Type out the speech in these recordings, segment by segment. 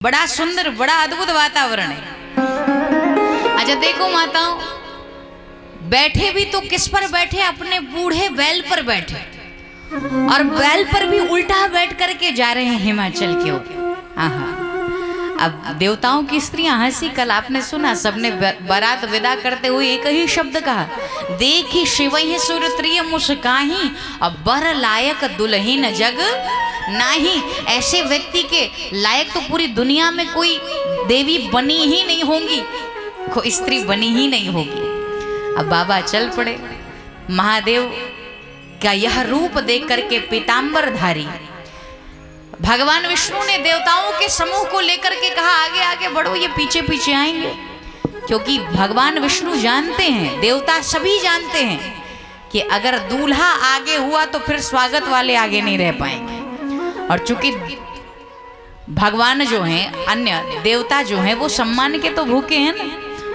बड़ा सुंदर बड़ा अद्भुत वातावरण है। अच्छा देखो माताओं, बैठे भी तो किस पर बैठे, अपने बूढ़े बैल पर बैठे, और बैल पर भी उल्टा बैठ करके जा रहे हैं हिमाचल की ओर। आहा, अब देवताओं की स्त्रियां हंसी। कल आपने सुना, सबने बारात विदा करते हुए एक ही शब्द कहा, देखी शिवहि सुरत्रिय मुस्काही, अब बर लायक दुल्हीन जग नहीं। ऐसे व्यक्ति के लायक तो पूरी दुनिया में कोई देवी बनी ही नहीं होगी, कोई स्त्री बनी ही नहीं होगी। अब बाबा चल पड़े। महादेव का यह रूप देख करके पीतांबरधारी भगवान विष्णु ने देवताओं के समूह को लेकर के कहा, आगे आगे बढ़ो, ये पीछे पीछे आएंगे। क्योंकि भगवान विष्णु जानते हैं, देवता सभी जानते हैं कि अगर दूल्हा आगे हुआ तो फिर स्वागत वाले आगे नहीं रह पाएंगे। और चूंकि भगवान जो हैं, अन्य देवता जो हैं, वो सम्मान के तो भूखे हैं ना,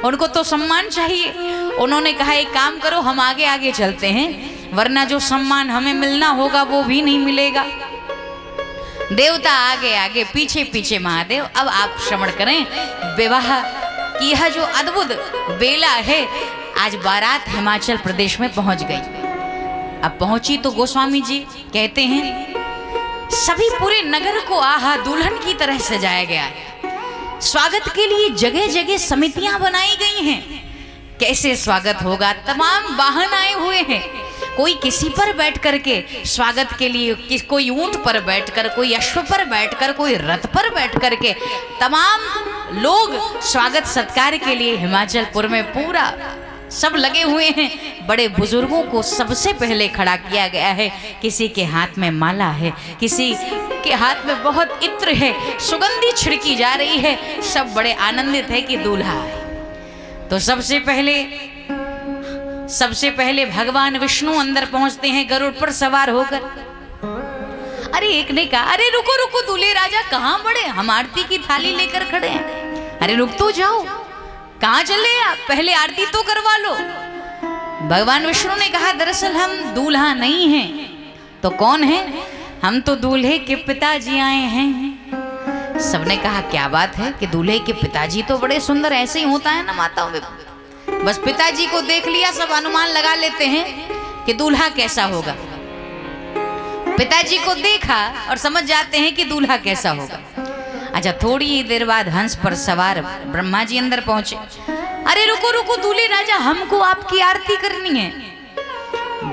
उनको तो सम्मान चाहिए। उन्होंने कहा एक काम करो, हम आगे आगे चलते हैं, वरना जो सम्मान हमें मिलना होगा वो भी नहीं मिलेगा। देवता आगे आगे पीछे पीछे। महादेव अब आप श्रवण करें, विवाह की यह जो अद्भुत बेला है, आज बारात हिमाचल प्रदेश में पहुंच गई। अब पहुंची तो गोस्वामी जी कहते हैं, सभी पूरे नगर को आहा दुल्हन की तरह सजाया गया है। स्वागत के लिए जगह जगह समितियां बनाई गई हैं। कैसे स्वागत होगा, तमाम वाहन आए हुए हैं। कोई किसी पर बैठ करके स्वागत के लिए, कोई ऊंट पर बैठकर, कोई अश्व पर बैठकर, कोई रथ पर बैठ करके, तमाम लोग स्वागत सत्कार के लिए हिमाचलपुर में पूरा सब लगे हुए हैं। बड़े बुजुर्गों को सबसे पहले खड़ा किया गया है। किसी के हाथ में माला है, किसी के हाथ में बहुत इत्र है, सुगंधी छिड़की जा रही है। सब बड़े आनंदित है कि दूल्हा है। तो सबसे पहले भगवान विष्णु अंदर पहुंचते हैं गरुड़ पर सवार होकर। अरे एक ने कहा, अरे रुको रुको दूल्हे राजा, कहाँ बढ़े, हम आरती की थाली लेकर खड़े हैं। अरे रुक तो जाओ, कहाँ चले आप, पहले आरती तो करवा लो। भगवान विष्णु ने कहा, दरअसल हम दूल्हा नहीं हैं। तो कौन है? हम तो दूल्हे के पिताजी आए हैं। सबने कहा, क्या बात है कि दूल्हे के पिताजी तो बड़े सुंदर, ऐसे ही होता है ना माताओं में, बस पिताजी को देख लिया सब अनुमान लगा लेते हैं कि दूल्हा कैसा होगा। पिताजी को देखा और समझ जाते हैं कि दूल्हा कैसा होगा। अच्छा थोड़ी ही देर बाद हंस पर सवार ब्रह्मा जी अंदर पहुंचे। अरे रुको रुको दूल्हे राजा, हमको आपकी आरती करनी है।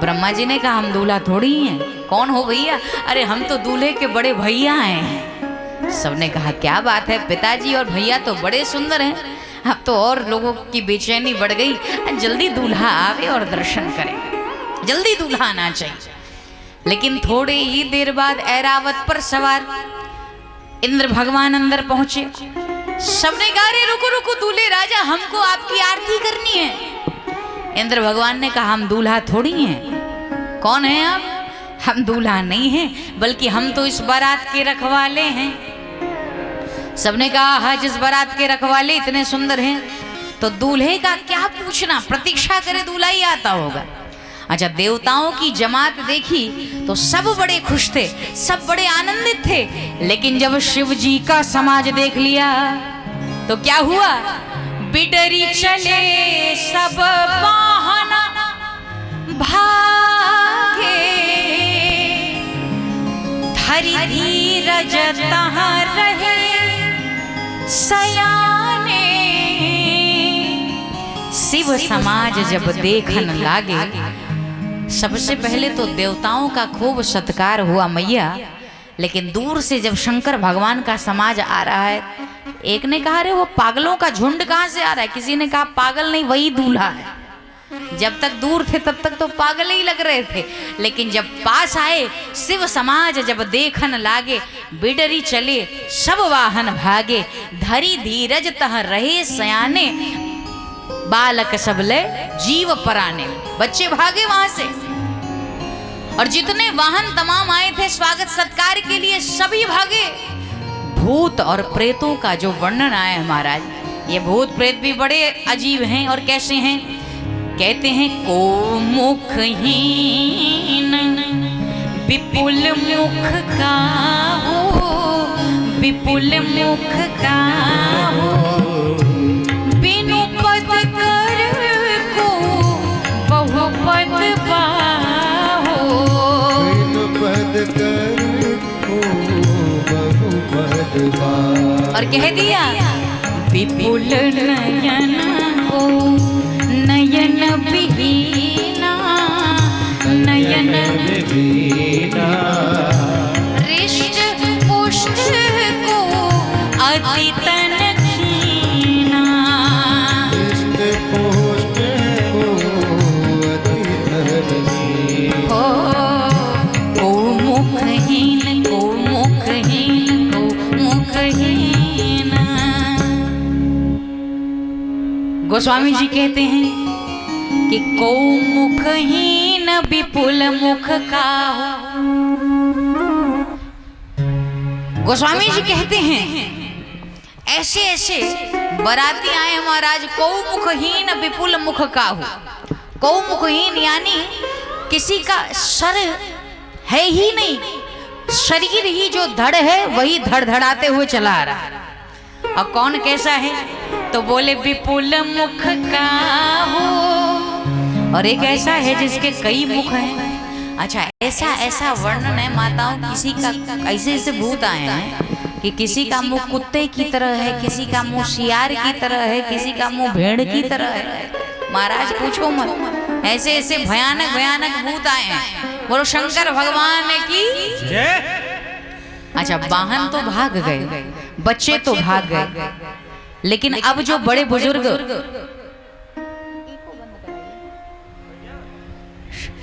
ब्रह्मा जी ने कहा, हम दूल्हा थोड़ी हैं। कौन हो भैया? अरे हम तो दूल्हे के बड़े भैया हैं। सबने कहा, क्या बात है, पिताजी और भैया तो बड़े सुंदर हैं। अब तो और लोगों की बेचैनी बढ़ गई, जल्दी दूल्हा आवे और दर्शन करे, जल्दी दूल्हा आना चाहिए। लेकिन थोड़े ही देर बाद ऐरावत पर सवार इंद्र भगवान अंदर पहुंचे। सबने कहा, अरे रुको रुको दूल्हे राजा, हमको आपकी आरती करनी है। इंद्र भगवान ने कहा, हम दूल्हा थोड़ी हैं। कौन है आप? हम दूल्हा नहीं हैं, बल्कि हम तो इस बारात के रखवाले हैं। सबने कहा, हाँ जिस बारात के रखवाले इतने सुंदर हैं तो दूल्हे का क्या पूछना, प्रतीक्षा करे दूल्हा ही आता होगा। अच्छा देवताओं की जमात देखी तो सब बड़े खुश थे, सब बड़े आनंदित थे। लेकिन जब शिव जी का समाज देख लिया तो क्या हुआ? बिडरी चले सब वाहन भागे, धरि धीरज तहाँ रहे सयाने। शिव समाज जब देखन लागे, सबसे पहले तो देवताओं का खूब सत्कार हुआ मैया। लेकिन दूर से जब शंकर भगवान का समाज आ रहा है, एक ने कहा, अरे वो पागलों का झुंड कहाँ से आ रहा है? किसी ने कहा, पागल नहीं, वही दूल्हा है। जब तक दूर थे तब तक तो पागल ही लग रहे थे, लेकिन जब पास आए, शिव समाज जब देखन लागे, बिडरी चले सब वाहन भागे, धरि धीरज तह रहे सयाने, बालक सबले जीव पराने। बच्चे भागे वहां से, और जितने वाहन तमाम आए थे स्वागत सत्कार के लिए, सभी भागे। भूत और प्रेतों का जो वर्णन आया है महाराज, ये भूत प्रेत भी बड़े अजीब हैं। और कैसे हैं? कहते हैं, को मुखहीन विपुल मुख का हो, विपुल मुख काहू बिनु पद कर को बहुपद बाहो। बिनु पद कर को बहुपद बाहो। और कह दिया विपुल नयन को नयन विहीना नयन विहीना रिष्ट पुष्ट को अति तन खीना। रिष्ट पुष्ट को अति तन खीना। को मुखहीन को मुखहीन को मुखहीन। गोस्वामी जी कहते हैं कि को मुखहीन विपुल मुख काहू। गोस्वामी जी कहते हैं ऐसे ऐसे बराती आए महाराज, को मुखहीन विपुल मुख काहू। को मुखहीन यानी किसी का सर है ही नहीं, शरीर ही जो धड़ है वही धड़धड़ाते हुए चला आ रहा है। और कौन कैसा है तो बोले विपुल मुख काहू। और एक ऐसा है जिसके कई मुख हैं। अच्छा, ऐसा ऐसा वर्णन है माताओं, किसी का ऐसे ऐसे भूत आए हैं कि किसी का मुंह कुत्ते की तरह है, किसी का मुंह सियार की तरह है, किसी का मुंह भेड़ की तरह है। महाराज पूछो मत, ऐसे ऐसे भयानक भयानक भूत आए हैं। बोलो शंकर भगवान की जय। अच्छा, वाहन तो भाग गए, बच्चे तो भाग गए, लेकिन अब जो बड़े बुजुर्ग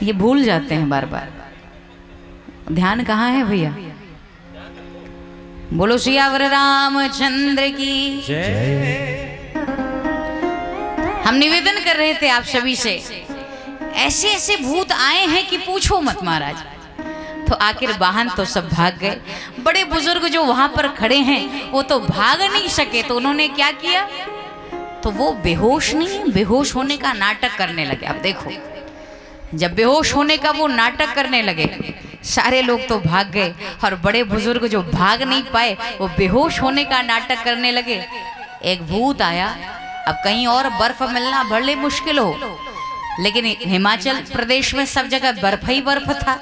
ये भूल जाते हैं बार बार। ध्यान कहाँ है भैया? बोलो सियावर रामचंद्र की जय। हम निवेदन कर रहे थे आप सभी से, ऐसे ऐसे भूत आए हैं कि पूछो मत महाराज। तो आखिर वाहन तो सब भाग गए, बड़े बुजुर्ग जो वहां पर खड़े हैं वो तो भाग नहीं सके, तो उन्होंने क्या किया, तो वो बेहोश नहीं, बेहोश होने का नाटक करने लगे। अब देखो, जब बेहोश होने का वो नाटक करने लगे, सारे लोग तो भाग गए और बड़े बुजुर्ग जो भाग नहीं पाए वो बेहोश होने का नाटक करने लगे। एक भूत आया। अब कहीं और बर्फ मिलना भले मुश्किल हो, लेकिन हिमाचल प्रदेश में सब जगह बर्फ ही बर्फ था।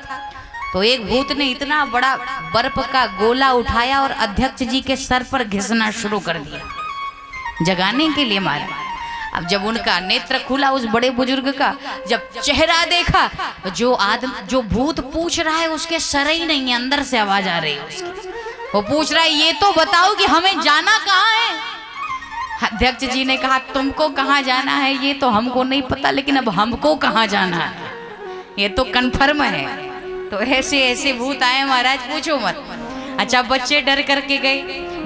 तो एक भूत ने इतना बड़ा बर्फ का गोला उठाया और अध्यक्ष जी के सर पर घिसना शुरू कर दिया, जगाने के लिए मारा। अब जब उनका नेत्र खुला उस बड़े बुजुर्ग का, जब चेहरा देखा, जो भूत पूछ रहा है उसके सर ही नहीं है, अंदर से आवाज आ रही है उसकी। वो पूछ रहा है ये तो बताओ कि हमें जाना कहाँ है। अध्यक्ष जी ने कहा तुमको कहाँ जाना है ये तो हमको नहीं पता, लेकिन अब हमको कहाँ जाना है ये तो कन्फर्म है। तो ऐसे ऐसे भूत आए महाराज, पूछो मत। अच्छा, बच्चे डर करके गए,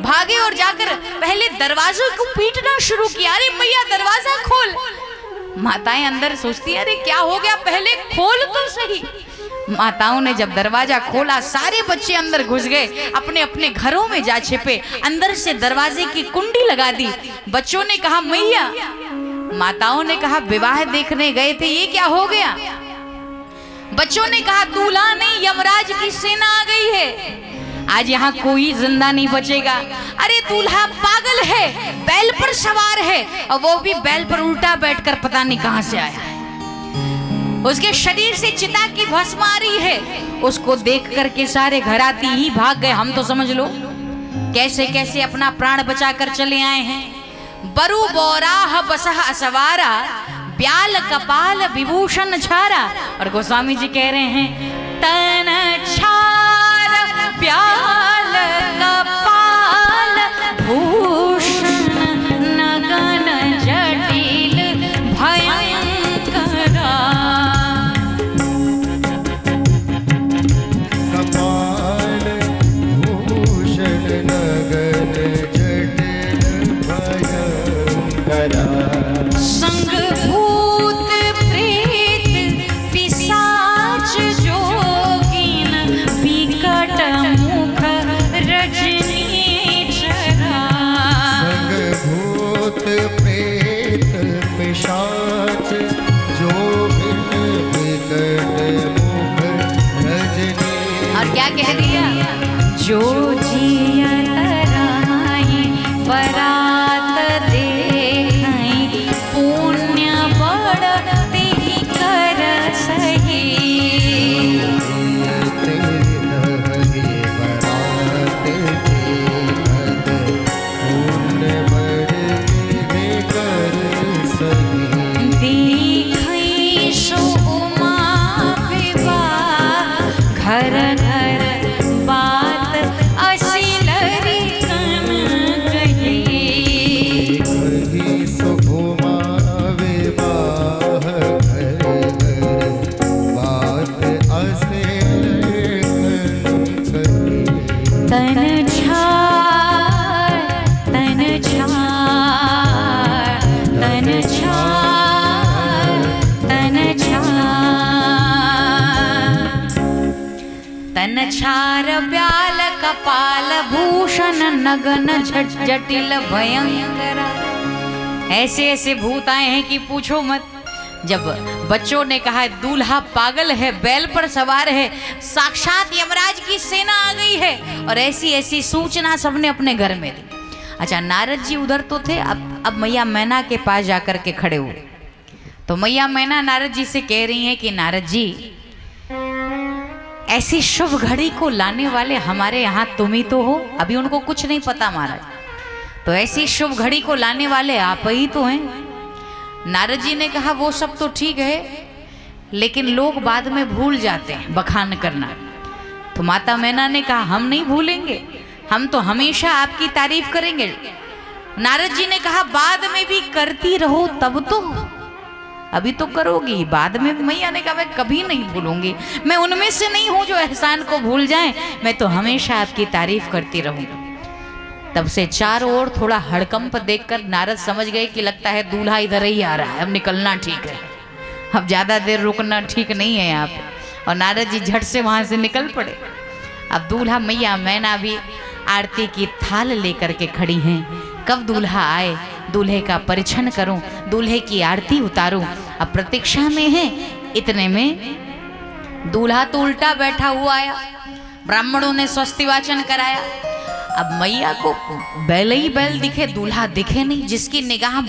भागे और जाकर पहले दरवाजे को पीटना शुरू किया। अरे मैया दरवाजा खोल। माताएं अंदर सोचती है अरे क्या हो गया, पहले खोल तो सही। माताओं ने जब दरवाजा खोला, सारे बच्चे अंदर घुस गए, अपने अपने घरों में जा छिपे, अंदर से दरवाजे की कुंडी लगा दी। बच्चों ने कहा मैया, माताओं ने कहा विवाह देखने गए थे, ये क्या हो गया। बच्चों ने कहा दूल्हा नहीं, यमराज की सेना आ गई है, आज यहाँ कोई जिंदा नहीं बचेगा। अरे दूल्हा पागल है, बैल पर सवार है, और वो भी बैल पर उल्टा बैठकर पता नहीं कहां से आया है। उसके शरीर से चिता की भस्म आ रही है। उसको देख करके सारे घराती ही भाग गए। हम तो समझ लो कैसे कैसे अपना प्राण बचा कर चले आए हैं। बरु बोराह बसह असवारा, ब्याल कपाल विभूषण छारा। और गोस्वामी जी कह रहे हैं तन छार ब्याल कपाल भूषण नगन जटिल भयंकरा। कपाल भूषण नगन जटिल भयंकरा। संग भूत प्रेत पिशाच जोगिन विकट मुख बरात देखई पुण्य बढ़ते कर सही। देखई सुमा विवाह घर घर बात असिलरी कन कही। सुभुमा विवाह घर घर बात असिलरी कन कही। तन छाड़ तन छाड़ तन छाड़ तन तन छार ब्याल कपाल भूषण नगन जटिल भयंकर। ऐसे ऐसे भूत आए हैं कि पूछो मत। जब बच्चों ने कहा दूल्हा पागल है, बैल पर सवार है, साक्षात यमराज की सेना आ गई है, और ऐसी ऐसी सूचना सबने अपने घर में दी। अच्छा, नारद जी उधर तो थे, अब मैया मैना के पास जाकर के खड़े हुए। तो मैया मैना नारद जी से कह रही हैं कि नारद जी, ऐसी शुभ घड़ी को लाने वाले हमारे यहाँ तुम ही तो हो। अभी उनको कुछ नहीं पता महाराज, तो ऐसी शुभ घड़ी को लाने वाले आप ही तो हैं। नारद जी ने कहा वो सब तो ठीक है, लेकिन लोग बाद में भूल जाते हैं बखान करना। तो माता मैना ने कहा हम नहीं भूलेंगे, हम तो हमेशा आपकी तारीफ करेंगे। नारद जी ने कहा बाद में भी करती रहो तब तो, अभी तो करोगी, बाद में। मैया ने कहा मैं कभी नहीं भूलूंगी, मैं उनमें से नहीं हूं जो एहसान को भूल जाएं, मैं तो हमेशा आपकी तारीफ करती रहूंगी। तब से चारों ओर थोड़ा हड़कंप देखकर नारद समझ गए कि लगता है दूल्हा इधर ही आ रहा है, अब निकलना ठीक है, अब ज्यादा देर रुकना ठीक नहीं है यहाँ पे। और नारद जी झट से वहां से निकल पड़े। अब दूल्हा मैया मैना भी आरती की थाल लेकर के खड़ी हैं। कब दूल्हा आए, दूल्हे का परिछन करूं, दूल्हे की आरती उतारूं, अब प्रतीक्षा में है। इतने में दूल्हा तो उल्टा बैठा हुआ आया, ब्राह्मणों ने स्वस्ति वाचन कराया। अब मैया को बैल ही बैल दिखे, दूल्हा दिखे नहीं। जिसकी निगाह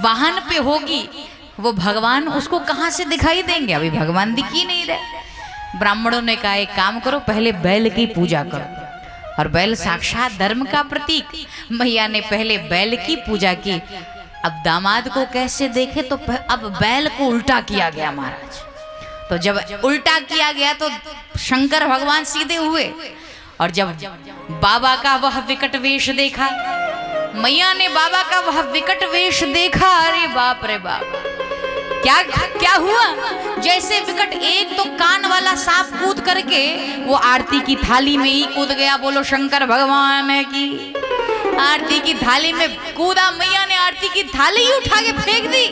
वाहन पे होगी वो भगवान उसको कहां से दिखाई देंगे, अभी भगवान दिख ही नहीं रहे। ब्राह्मणों ने कहा एक काम करो, पहले बैल की पूजा करो, और बैल साक्षात धर्म का प्रतीक। मैया ने पहले बैल की पूजा की। अब दामाद को कैसे देखे, तो अब बैल को उल्टा किया गया महाराज। तो जब उल्टा किया गया तो शंकर भगवान सीधे हुए, और जब बाबा का वह विकट वेश देखा, मैया ने बाबा का वह विकट वेश देखा, अरे बाप रे बाप, क्या हुआ। जैसे विकट एक तो कान वाला सांप कूद करके वो आरती की थाली में ही कूद गया। बोलो शंकर भगवान की। आरती की थाली में कूदा, मैया ने आरती की थाली ही उठा के फेंक दी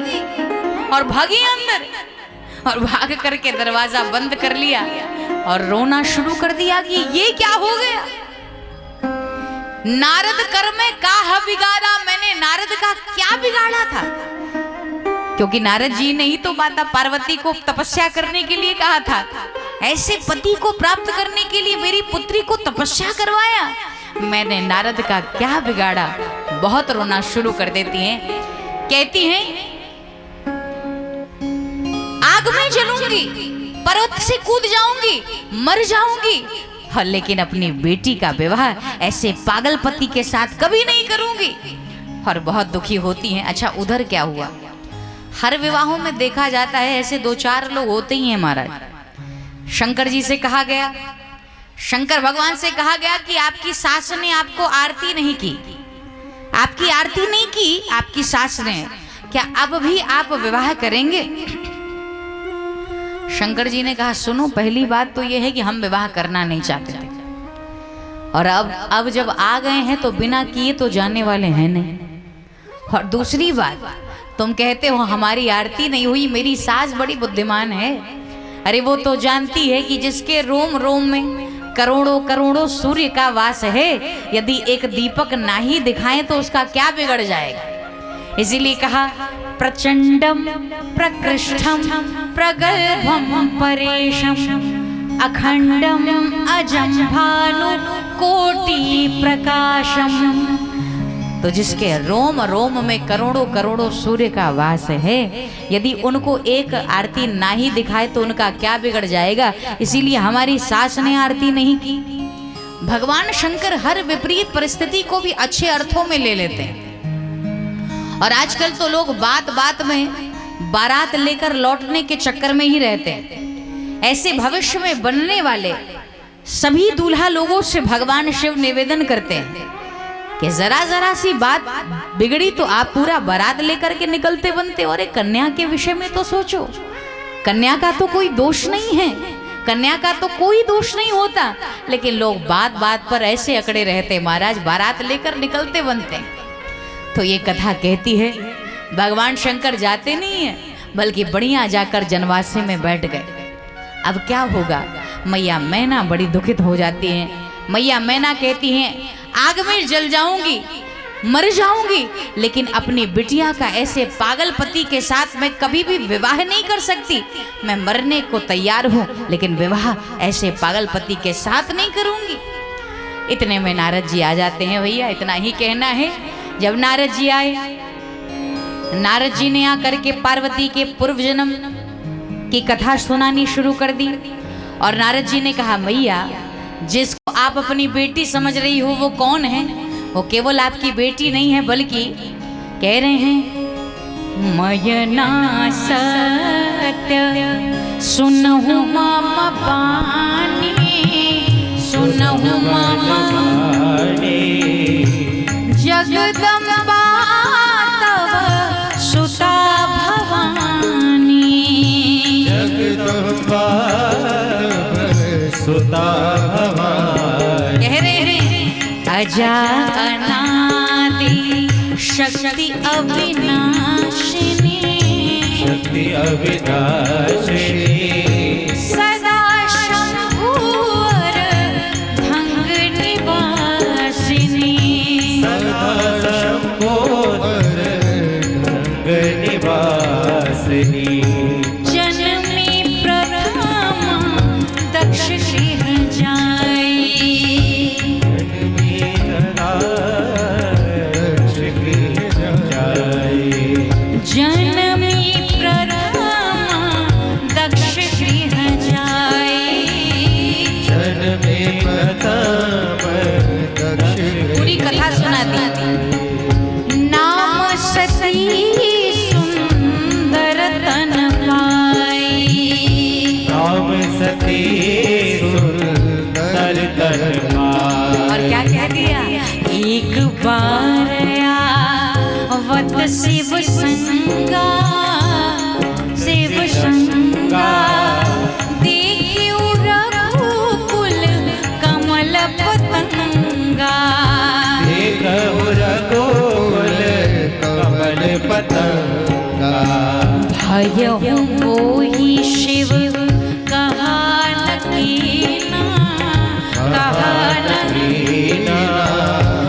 और भागी अंदर, और भाग करके दरवाजा बंद कर लिया और रोना शुरू कर दिया कि ये क्या हो गया। नारद कर में काह बिगाड़ा, मैंने नारद का क्या बिगाड़ा था। क्योंकि नारद जी ने ही तो माता पार्वती को तपस्या करने के लिए कहा था, ऐसे पति को प्राप्त करने के लिए मेरी पुत्री को तपस्या करवाया। मैंने नारद का क्या बिगाड़ा। बहुत रोना शुरू कर देती हैं, कहती हैं आग में जलूंगी, पर्वत से कूद जाऊंगी, मर जाऊंगी, हाँ, लेकिन अपनी बेटी का विवाह ऐसे पागल पति के साथ कभी नहीं करूंगी। और बहुत दुखी होती हैं। अच्छा, उधर क्या हुआ। हर विवाहों में देखा जाता है ऐसे दो चार लोग होते ही हैं महाराज। शंकर जी से कहा गया, शंकर भगवान से कहा गया कि आपकी सास ने आपको आरती नहीं की, आपकी आरती नहीं की आपकी सास ने, क्या अब भी आप विवाह करेंगे। शंकर जी ने कहा सुनो, पहली बात तो यह है कि हम विवाह करना नहीं चाहते थे, और अब जब आ गए हैं तो बिना किए तो जाने वाले हैं नहीं। और दूसरी बात, तुम कहते हो हमारी आरती नहीं हुई, मेरी सास बड़ी बुद्धिमान है। अरे वो तो जानती है कि जिसके रोम रोम में करोड़ों करोड़ों सूर्य का वास है, यदि एक दीपक ना ही दिखाएं तो उसका क्या बिगड़ जाएगा। इसीलिए कहा प्रचंडम प्रकृष्टम प्रगल्भम परेशम अखंडम अजम भानु कोटि प्रकाशम। तो जिसके रोम रोम में करोड़ों करोड़ों सूर्य का वास है, यदि उनको एक आरती ना ही दिखाए तो उनका क्या बिगड़ जाएगा। इसीलिए हमारी सास ने आरती नहीं की। भगवान शंकर हर विपरीत परिस्थिति को भी अच्छे अर्थों में ले लेते हैं। और आजकल तो लोग बात बात में बारात लेकर लौटने के चक्कर में ही रहते हैं। ऐसे भविष्य में बनने वाले सभी दूल्हा लोगों से भगवान शिव निवेदन करते हैं कि जरा जरा सी बात बिगड़ी तो आप पूरा बारात लेकर के निकलते बनते। और एक कन्या के विषय में तो सोचो, कन्या का तो कोई दोष नहीं है, कन्या का तो कोई दोष नहीं होता, लेकिन लोग बात बात पर ऐसे अकड़े रहते, महाराज बारात लेकर निकलते बनते। तो ये कथा कहती है भगवान शंकर जाते नहीं है, बल्कि बढ़िया जाकर जनवासे में बैठ गए। अब क्या होगा, मैया मैना बड़ी दुखित हो जाती हैं। मैया मैना कहती हैं आग में जल जाऊंगी, मर जाऊंगी, लेकिन अपनी बिटिया का ऐसे पागल पति के साथ मैं कभी भी विवाह नहीं कर सकती। मैं मरने को तैयार हूं, लेकिन विवाह ऐसे पागल पति के साथ नहीं करूंगी। इतने में नारद जी आ जाते हैं। भैया इतना ही कहना है। जब नारद जी आए, नारद जी ने आकर के पार्वती के पूर्व जन्म की कथा सुनानी शुरू कर दी। और नारद जी ने कहा मैया जिसको आप अपनी बेटी समझ रही हो वो कौन है? वो केवल आपकी बेटी नहीं है, बल्कि कह रहे हैं मयना सत्य सुनहु मम बानी, सुनहु मम जगदम्बा तव सुता भवानी, जगदम्बा सुता भवानी। कह रहे हैं अजा अनादि शक्ति अविनाशिनी, शक्ति अविनाशिनी, सदा शंभुवर धंग निवासिनी, सदा शंभुवर धंग निवासिनी। जन्मी प्रथम दक्ष गृह जाई, जन्मी प्रथम दक्ष गृह जाई, जन्मी प्रथम दक्ष गृह। पूरी कथा सुना दी। नाम सती सुंदर तन पाई, नाम सती सुंदर तन पाई। और क्या कह दिया, एक बार आवत शिव संगा, शिव संगा देखियो रघुकुल कमल पतंगा, देखहु रघुकुल कमल पतंगा। भयहु मोहि शिव कहा न कीना, कहा न कीना,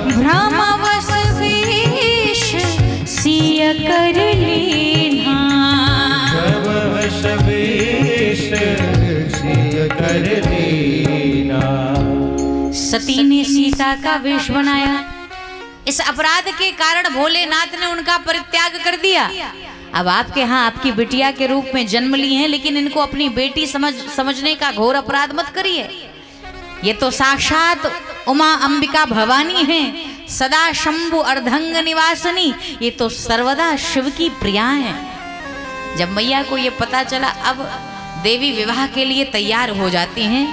भ्रमवश वेश सिय कर लीना, भ्रमवश वेश सिय कर लीना। सती ने सीता का वेश बनाया। इस अपराध के कारण भोलेनाथ ने उनका परित्याग कर दिया। अब आपके यहाँ आपकी बिटिया के रूप में जन्म ली हैं, लेकिन इनको अपनी बेटी समझने का घोर अपराध मत करिए। ये तो साक्षात उमा अंबिका भवानी हैं, सदा शंभु अर्धंग निवासनी। ये तो सर्वदा शिव की प्रिया हैं। जब मैया को ये पता चला, अब देवी विवाह के लिए तैयार हो जाती हैं।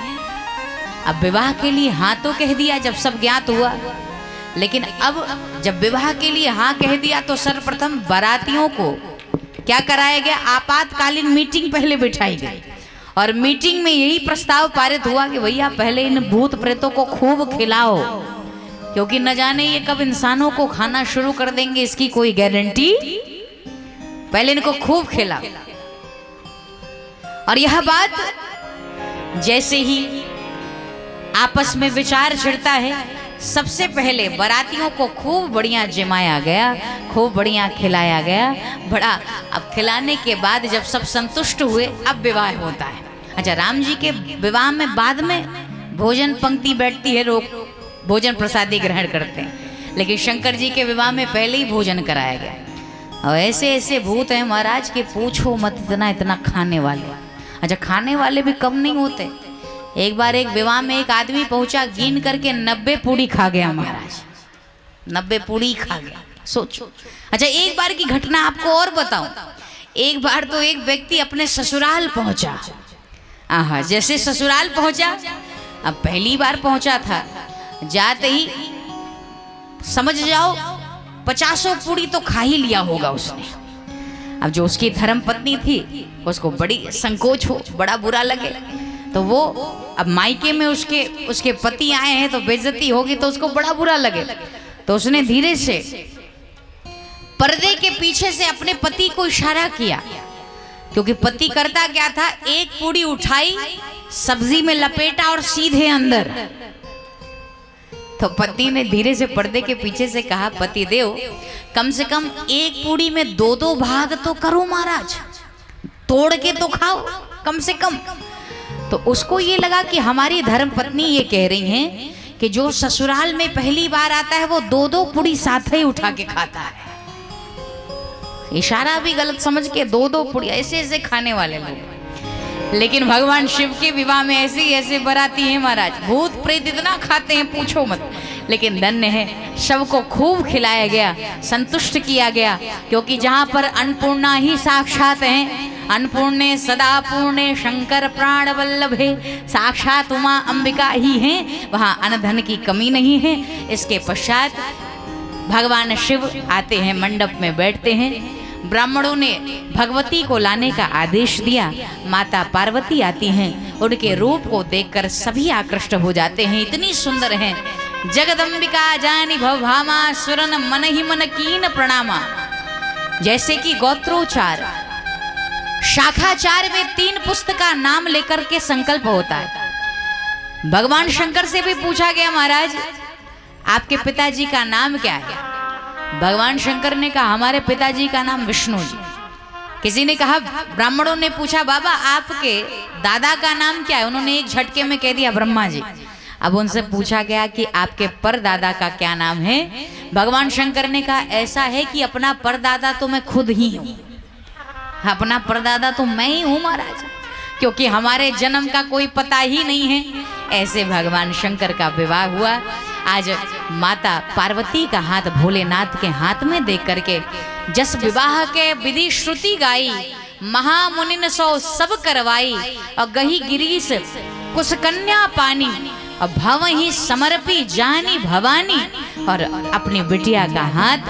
अब विवाह के लिए हाँ तो कह दिया जब सब ज्ञात हुआ, लेकिन अब जब विवाह के लिए हाँ कह दिया तो सर्वप्रथम बारातियों को क्या कराया गया, आपातकालीन मीटिंग पहले बिठाई गई। और मीटिंग में यही प्रस्ताव पारित हुआ कि भैया पहले इन भूत प्रेतों को खूब खिलाओ, क्योंकि न जाने ये कब इंसानों को खाना शुरू कर देंगे, इसकी कोई गारंटी। पहले इनको खूब खिलाओ। और यह बात जैसे ही आपस में विचार छिड़ता है, सबसे पहले बारातियों को खूब बढ़िया जिमाया गया, खूब बढ़िया खिलाया गया। बड़ा अब खिलाने के बाद जब सब संतुष्ट हुए, अब विवाह होता है। अच्छा, राम जी के विवाह में बाद में भोजन पंक्ति बैठती है, भोजन प्रसादी ग्रहण करते हैं, लेकिन शंकर जी के विवाह में पहले ही भोजन कराया गया। और ऐसे ऐसे भूत हैं महाराज के पूछो मत, इतना इतना खाने वाले। अच्छा, खाने वाले भी कम नहीं होते। एक बार एक विवाह में एक आदमी पहुंचा, गिन करके 90 पूड़ी खा गया महाराज, 90 पूड़ी खा गया, सोचो। अच्छा, एक बार की घटना आपको और बताऊं। एक बार तो एक व्यक्ति अपने ससुराल पहुंचा। आहा, जैसे ससुराल पहुंचा, अब पहली बार पहुंचा था, जाते ही समझ जाओ 50 पूड़ी तो खा ही लिया होगा उसने। अब जो उसकी धर्म पत्नी थी उसको बड़ी संकोच हो, बड़ा बुरा लगे, तो वो अब मायके में उसके पति आए हैं तो बेइज्जती होगी, तो उसको बड़ा बुरा लगे। तो उसने धीरे से पर्दे के पीछे से अपने पति को इशारा किया, क्योंकि पति करता क्या था, एक पूड़ी उठाई, सब्जी में लपेटा और सीधे अंदर। तो पति ने धीरे से पर्दे के पीछे से कहा, पति देव कम से कम एक पूड़ी में 2-2 भाग तो करो महाराज, तोड़ के तो खाओ कम से कम। तो उसको ये लगा कि हमारी धर्म पत्नी ये कह रही हैं कि जो ससुराल में पहली बार आता है वो 2-2 पूड़ी साथ ही उठा के खाता है। इशारा भी गलत समझ के 2-2 पूड़ी ऐसे ऐसे खाने वाले लोग। लेकिन भगवान शिव के विवाह में ऐसे ही ऐसे बराती हैं महाराज, भूत प्रेत इतना खाते हैं पूछो मत। लेकिन धन्य है, सबको खूब खिलाया गया, संतुष्ट किया गया, क्योंकि जहाँ पर अन्नपूर्णा ही साक्षात हैं, अन्नपूर्णे सदा पूर्णे शंकर प्राण वल्लभे, साक्षात उमा अंबिका ही हैं, वहाँ अन्न धन की कमी नहीं है। इसके पश्चात भगवान शिव आते हैं, मंडप में बैठते हैं। ब्राह्मणों ने भगवती को लाने का आदेश दिया। माता पार्वती आती हैं, उनके रूप को देखकर सभी आकृष्ट हो जाते हैं, इतनी सुंदर हैं। जगदम्बिका जानी भवभामा सुरन मन ही मन कीन प्रणामा। जैसे कि गोत्रोच्चार, शाखाचार में 3 पुस्तक का नाम लेकर के संकल्प होता है। भगवान शंकर से भी पूछा गया, महाराज आपके पिताजी का नाम क्या है? भगवान शंकर ने कहा, हमारे पिताजी का नाम विष्णु जी। किसी ने कहा, ब्राह्मणों ने पूछा, बाबा आपके दादा का नाम क्या है? उन्होंने एक झटके में कह दिया, ब्रह्मा जी। अब उनसे पूछा गया कि आपके परदादा का क्या नाम है? भगवान शंकर ने कहा, ऐसा है कि अपना परदादा तो मैं खुद ही हूँ, अपना परदादा तो मैं ही हूँ महाराज, क्योंकि हमारे जन्म का कोई पता ही नहीं है। ऐसे भगवान शंकर का विवाह हुआ। आज माता पार्वती का हाथ भोलेनाथ के हाथ में देख करके जस विवाह के विधि श्रुति गाई, महामुनिन सो सब करवाई, और गही गिरीश कुश कन्या पानी, और भव ही समर्पी जानी भवानी। और अपनी बिटिया का हाथ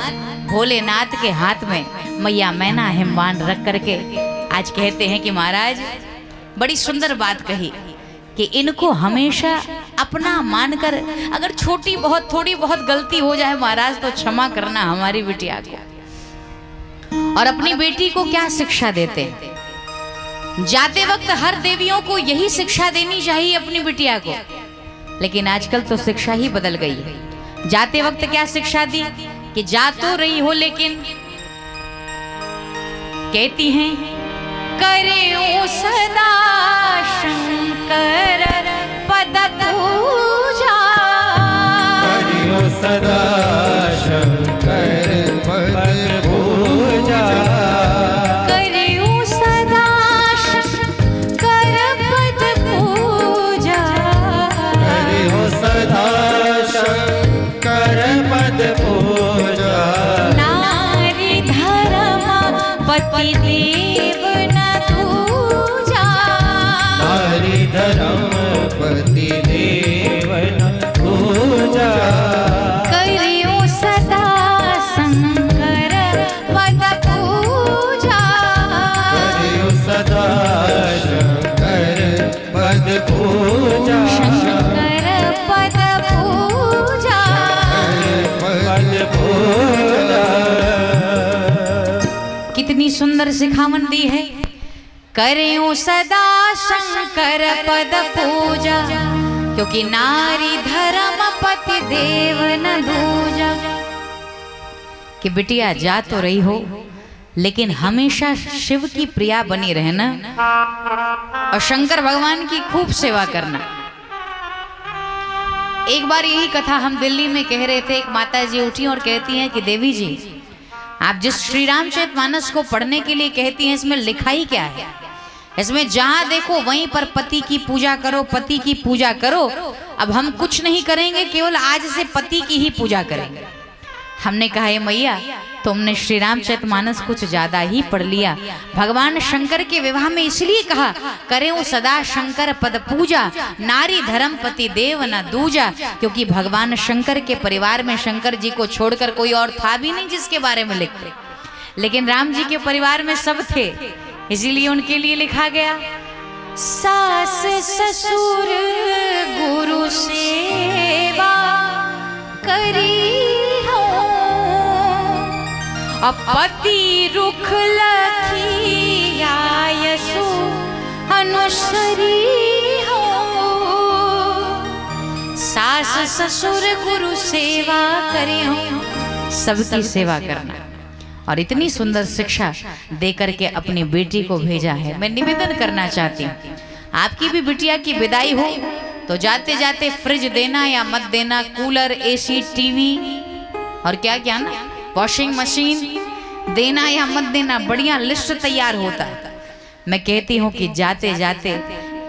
भोलेनाथ के हाथ में मैया मैना हिमवान रख करके आज कहते हैं कि महाराज बड़ी सुंदर बात कही कि इनको हमेशा अपना मानकर, अगर छोटी बहुत थोड़ी बहुत गलती हो जाए महाराज तो क्षमा करना हमारी बिटिया को। और अपनी बेटी को क्या शिक्षा देते हैं? जाते वक्त हर देवियों को यही शिक्षा देनी चाहिए अपनी बिटिया को, लेकिन आजकल तो शिक्षा ही बदल गई है। जाते वक्त क्या शिक्षा दी कि जा तो रही हो, लेकिन कहती हैं करे सदा शंकर पद पूजा, करियो सदा शंकर पद पूजा, करियो सदा शंकर पद पूजा, करियो सदा शंकर पद पूजा। नारी धर्म पति देव न दूजा, नारी धर्म पति देव न दूजा, करियो सदा शंकर पद पूजा, करियो सदा शंकर पद पूजा, शंकर पद पूजा। पद पूजा। कितनी सुंदर सिखावन दी है, करियो सदा शंकर पद पूजा, क्योंकि नारी धर्म पति देव न दूजा। कि बिटिया जा तो रही हो, लेकिन हमेशा शिव की प्रिया बनी रहना और शंकर भगवान की खूब सेवा करना। एक बार यही कथा हम दिल्ली में कह रहे थे, एक माता जी उठी और कहती हैं कि देवी जी, आप जिस श्री रामचरितमानस को पढ़ने के लिए कहती हैं, इसमें लिखा ही क्या है? इसमें जहां देखो वहीं पर पति की पूजा करो, पति की पूजा करो। अब हम कुछ नहीं करेंगे, केवल आज से पति की ही पूजा करेंगे। हमने कहा हे मैया, तुमने श्री रामचरितमानस कुछ ज्यादा ही पढ़ लिया। भगवान शंकर के विवाह में इसलिए कहा, करें सदा शंकर पद पूजा, नारी धर्म पति देव न दूजा, क्योंकि भगवान शंकर के परिवार में शंकर जी को छोड़कर कोई और था भी नहीं जिसके बारे में लिखते, लेकिन राम जी के परिवार में सब थे, इसीलिए उनके लिए लिखा गया। सास ससुर गुरु सेवा करी हो, पति रुख लखिया यसु अनुसरी हो। सास ससुर गुरु सेवा करी हो, सबकी सेवा करना। और इतनी सुंदर शिक्षा देकर के अपनी बेटी को भेजा है। मैं निवेदन करना चाहती हूँ, आपकी भी बिटिया की विदाई हो तो जाते जाते फ्रिज देना या मत देना, कूलर, एसी, टीवी और क्या क्या ना, वॉशिंग मशीन देना या मत देना, बढ़िया लिस्ट तैयार होता है। मैं कहती हूँ कि जाते जाते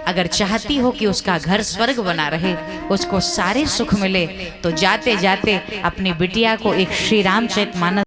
अगर चाहती हो कि उसका घर स्वर्ग बना रहे, उसको सारे सुख मिले, तो जाते जाते अपनी बिटिया को एक श्री रामचरितमानस